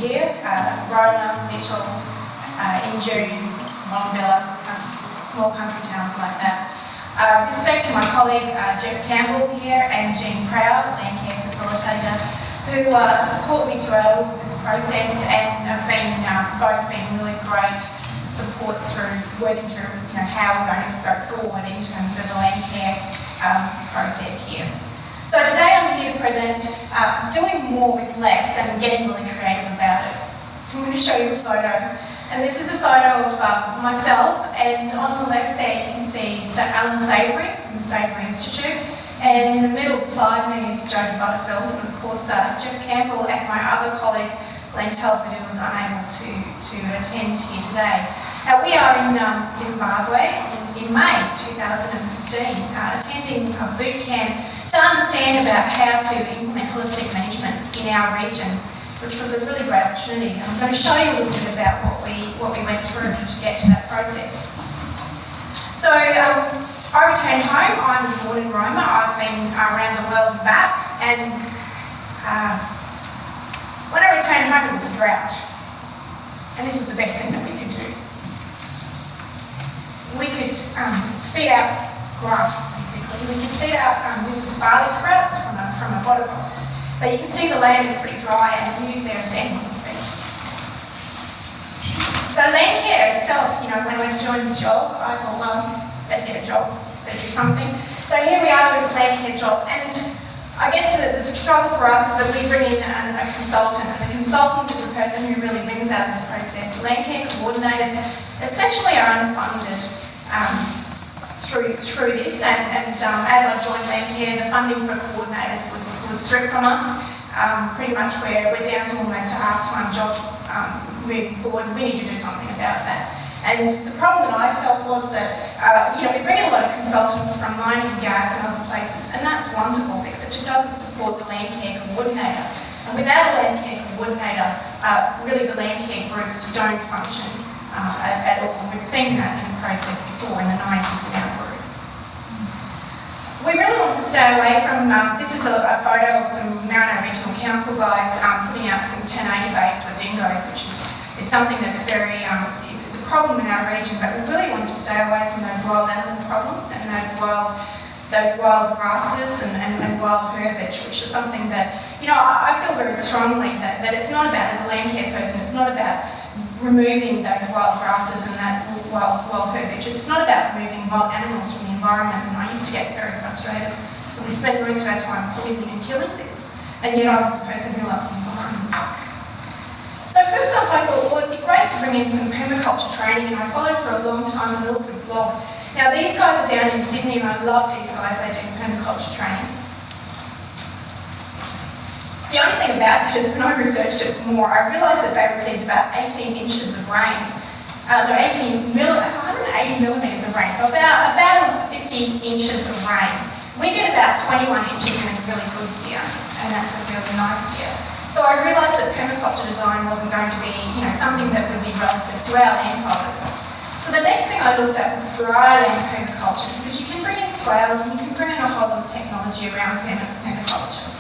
here, Rona, Mitchell, Injune, Longbilla, small country towns like that. Respect to my colleague Jeff Campbell here and Jean Proud, Land Care Facilitator, who support me throughout all this process and have been both been really great supports through working through how we're going to go forward in terms of the land care process here. So today I'm here to present doing more with less and getting really creative about it. So I'm going to show you a photo. And this is a photo of myself, and on the left there you can see Alan Savory from the Savory Institute, and in the middle beside me is Jodie Butterfield, and of course Jeff Campbell and my other colleague Glenn Telford, who was unable to attend here today. Now we are in Zimbabwe in May 2015, attending a boot camp to understand about how to implement holistic management in our region, which was a really great opportunity. And I'm going to show you a little bit about what we went through to get to that process. So I returned home. I was born in Roma. I've been around the world and back, and when I returned home it was a drought, and this was the best thing that we could do. We could feed out grass, basically. We could feed out, this is barley sprouts from a fodder box. But you can see the land is pretty dry and we use their sand on the feed. So land care itself, when I joined the job, I thought, well, better get a job, better do something. So here we are with a land care job, and I guess the struggle for us is that we bring in a consultant, and the consultant is the person who really brings out this process. Land care coordinators essentially are unfunded through this, and as I joined Land Care, the funding for coordinators was stripped from us, pretty much where we're down to almost a half-time job moving forward. We need to do something about that. And the problem that I felt was that we bring in a lot of consultants from mining and gas and other places, and that's wonderful, except it doesn't support the land care coordinator. And without a land care coordinator, really the land care groups don't function at all. We've seen that in the process before in the 90s in our group. We really want to stay away from, this is a photo of some Marino Regional Council guys putting out some 1080 bait for dingoes, which is something that's very, is a problem in our region, but we really want to stay away from those wild animal problems and those wild grasses and wild herbage, which is something that, I feel very strongly that it's not about, as a land care person, it's not about removing those wild grasses and that wild herbage. It's not about removing wild animals from the environment, and I used to get very frustrated. We spent most of our time poisoning and killing things, and yet I was the person who loved the environment. So first off, I thought, well, it'd be great to bring in some permaculture training, and I followed for a long time a little bit blog. Now these guys are down in Sydney, and I love these guys. They do permaculture training. The only thing about it is when I researched it more, I realised that they received about 18 inches of rain. 180 millimetres of rain, so about 50 inches of rain. We get about 21 inches in a really good year, and that's a really nice year. So I realised that permaculture design wasn't going to be, something that would be relative to our land holders. So the next thing I looked at was dry land permaculture, because you can bring in swales and you can bring in a whole lot of technology around permaculture.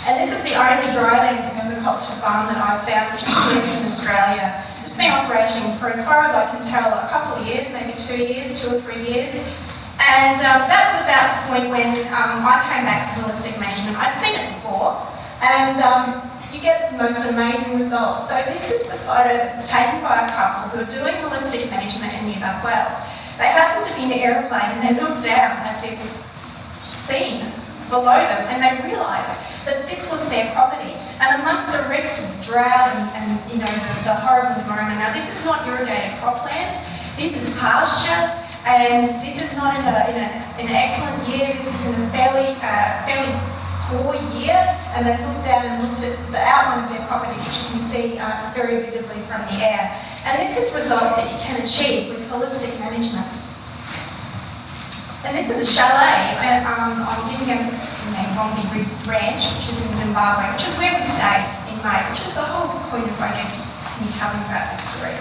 And this is the only drylands permaculture farm that I've found, which is in Western Australia. It's been operating for, as far as I can tell, a couple of years, maybe 2 or 3 years. And that was about the point when I came back to holistic management. I'd seen it before, and you get the most amazing results. So this is a photo that was taken by a couple who are doing holistic management in New South Wales. They happened to be in the aeroplane and they looked down at this scene below them, and they realised that this was their property, and amongst the rest of the drought and the horrible environment. Now this is not irrigated cropland, this is pasture, and this is not in an excellent year. This is in a fairly poor year, and they looked down and looked at the outline of their property, which you can see very visibly from the air. And this is results that you can achieve with holistic management. And this is a chalet on Dingamombi Ranch, which is in Zimbabwe, which is where we stayed in May, which is the whole point of, I guess, me telling you about this story.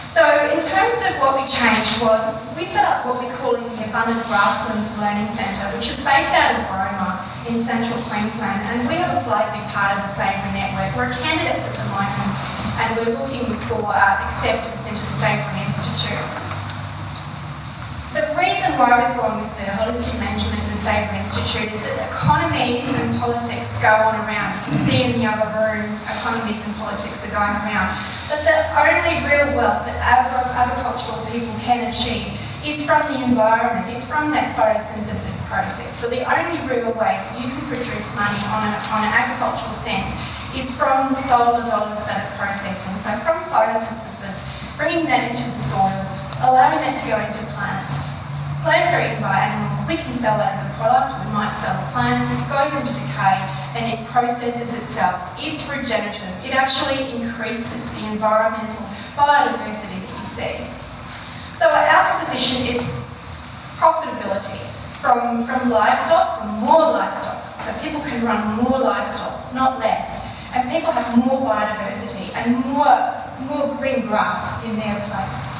So in terms of what we changed was, we set up what we're calling the Abundant Grasslands Learning Centre, which is based out of Roma in central Queensland, and we have applied to be part of the Savory Network. We're candidates at the moment and we're looking for acceptance into the Savoury Institute. The reason why we've gone with the Holistic Management and the Savoury Institute is that economies and politics go on around. You can see in the other room, economies and politics are going around. But the only real wealth that agricultural people can achieve is from the environment. It's from that photosynthetic process. So the only real way that you can produce money on an agricultural sense is from the solar dollars that are processing. So from photosynthesis, bringing that into the soil, allowing that to go into plants. Plants are eaten by animals. We can sell that as a product. We might sell the plants. It goes into decay and it processes itself. It's regenerative. It actually increases the environmental biodiversity that you see. So our proposition is profitability from livestock, from more livestock. So people can run more livestock, not less. And people have more biodiversity and more green grass in their place.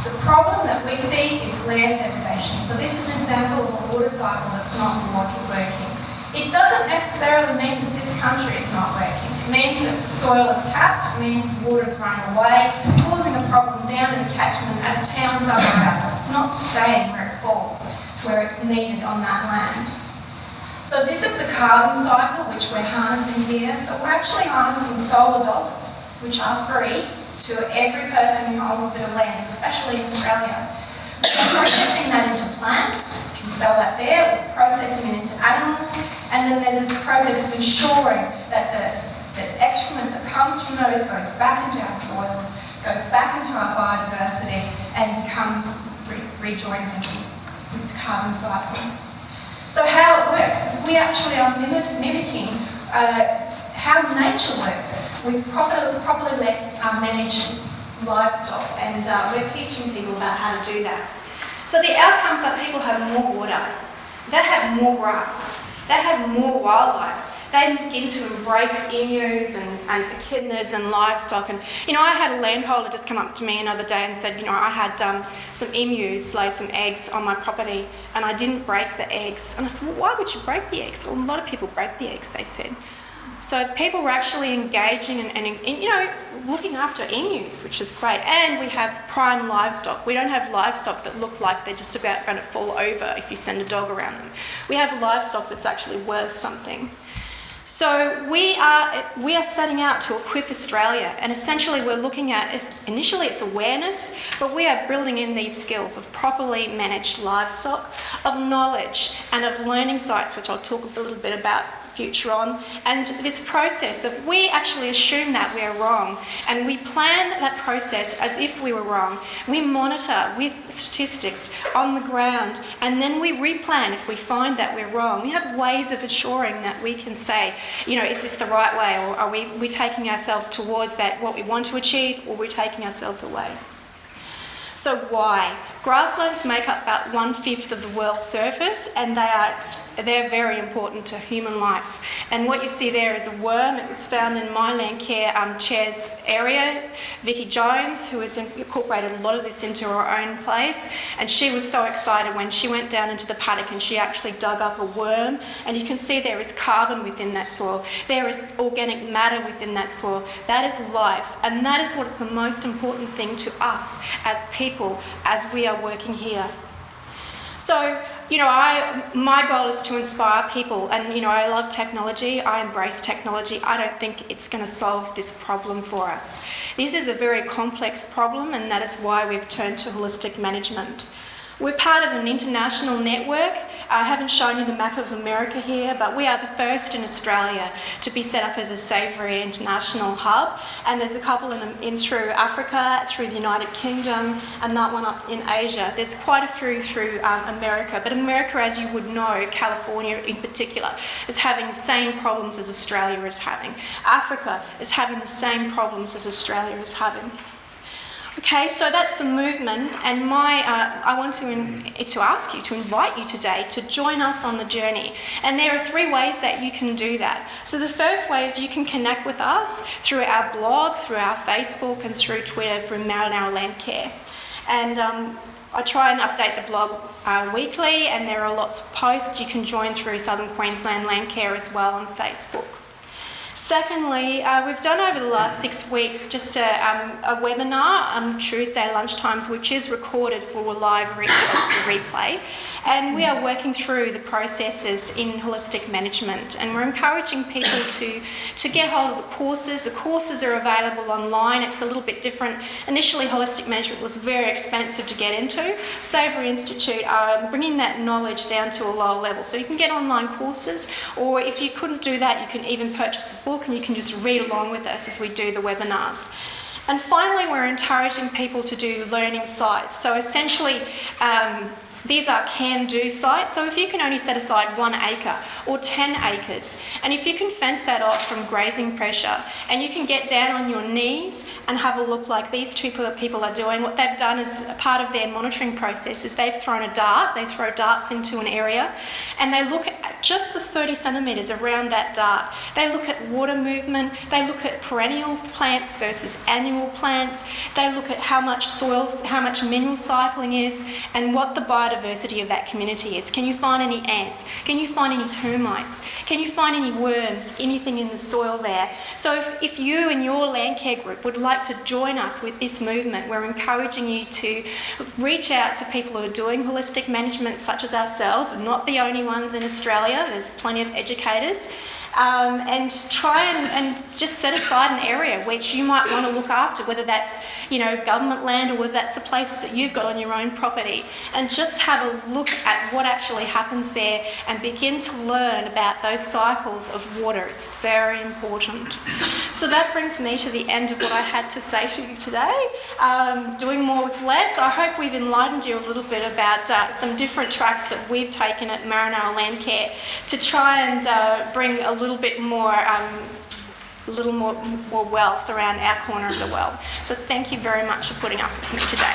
The problem that we see is land degradation. So this is an example of a water cycle that's not working. It doesn't necessarily mean that this country is not working. It means that the soil is capped, it means the water is running away, causing a problem down in the catchment at a town somewhere else. It's not staying where it falls, where it's needed on that land. So this is the carbon cycle which we're harnessing here. So we're actually harnessing solar dollars, which are free to every person who owns a bit of land, especially in Australia. We're processing that into plants, you can sell that there, we're processing it into animals, and then there's this process of ensuring that the excrement that comes from those goes back into our soils, goes back into our biodiversity, and rejoins into the carbon cycle. So how it works is we actually are mimicking how nature works with properly managed livestock, and we're teaching people about how to do that. So the outcomes are people have more water, they have more grass, they have more wildlife. They begin to embrace emus and echidnas and livestock. And, I had a landholder just come up to me another day and said, I had some emus lay some eggs on my property and I didn't break the eggs. And I said, well, why would you break the eggs? Well, a lot of people break the eggs, they said. So people were actually engaging and looking after emus, which is great. And we have prime livestock. We don't have livestock that look like they're just about going to fall over if you send a dog around them. We have livestock that's actually worth something. So we are setting out to equip Australia, and essentially we're looking at, initially it's awareness, but we are building in these skills of properly managed livestock, of knowledge and of learning sites, which I'll talk a little bit about future on, and this process of we actually assume that we're wrong and we plan that process as if we were wrong. We monitor with statistics on the ground and then we replan if we find that we're wrong. We have ways of assuring that we can say, is this the right way, or are we taking ourselves towards that what we want to achieve, or we're taking ourselves away. So why? Grasslands make up about 1/5 of the world's surface, and they're very important to human life. And what you see there is a worm. It was found in my land care chair's area. Vicky Jones, who has incorporated a lot of this into her own place, and she was so excited when she went down into the paddock and she actually dug up a worm, and you can see there is carbon within that soil. There is organic matter within that soil. That is life, and that is what's the most important thing to us as people, as we are working here. So, my goal is to inspire people, and I love technology. I embrace technology. I don't think it's going to solve this problem for us. This is a very complex problem, and that is why we've turned to holistic management. We're part of an international network. I haven't shown you the map of America here, but we are the first in Australia to be set up as a savoury international hub. And there's a couple in through Africa, through the United Kingdom, and that one up in Asia. There's quite a few through America. But America, as you would know, California in particular, is having the same problems as Australia is having. Africa is having the same problems as Australia is having. Okay, so that's the movement, and I want to ask you, to invite you today to join us on the journey. And there are 3 ways that you can do that. So the first way is you can connect with us through our blog, through our Facebook, and through Twitter, through Marinara Land Care. And I try and update the blog weekly, and there are lots of posts. You can join through Southern Queensland Land Care as well on Facebook. Secondly, we've done over the last 6 weeks just a webinar on Tuesday lunchtimes, which is recorded for live replay. And we are working through the processes in holistic management, and we're encouraging people to get hold of the courses. The courses are available online. It's a little bit different. Initially, holistic management was very expensive to get into. Savory Institute are bringing that knowledge down to a lower level. So you can get online courses, or if you couldn't do that, you can even purchase the book and you can just read along with us as we do the webinars. And finally, we're encouraging people to do learning sites. So essentially, these are can-do sites. So if you can only set aside 1 acre or 10 acres, and if you can fence that off from grazing pressure, and you can get down on your knees and have a look like these two people are doing, what they've done as a part of their monitoring process is they've thrown a dart. They throw darts into an area, and they look at just the 30 centimetres around that dart. They look at water movement. They look at perennial plants versus annual plants. They look at how much soils, how much mineral cycling is, and what the biodiversity of that community is. Can you find any ants? Can you find any termites? Can you find any worms, anything in the soil there? So if you and your land care group would like to join us with this movement, we're encouraging you to reach out to people who are doing holistic management such as ourselves. We're not the only ones in Australia. There's plenty of educators. And try and just set aside an area which you might want to look after, whether that's, government land or whether that's a place that you've got on your own property, and just have a look at what actually happens there and begin to learn about those cycles of water. It's very important. So that brings me to the end of what I had to say to you today. Doing more with less. I hope we've enlightened you a little bit about some different tracks that we've taken at Marinara Land Care to try and bring a little bit more, more wealth around our corner of the world. So thank you very much for putting up with me today.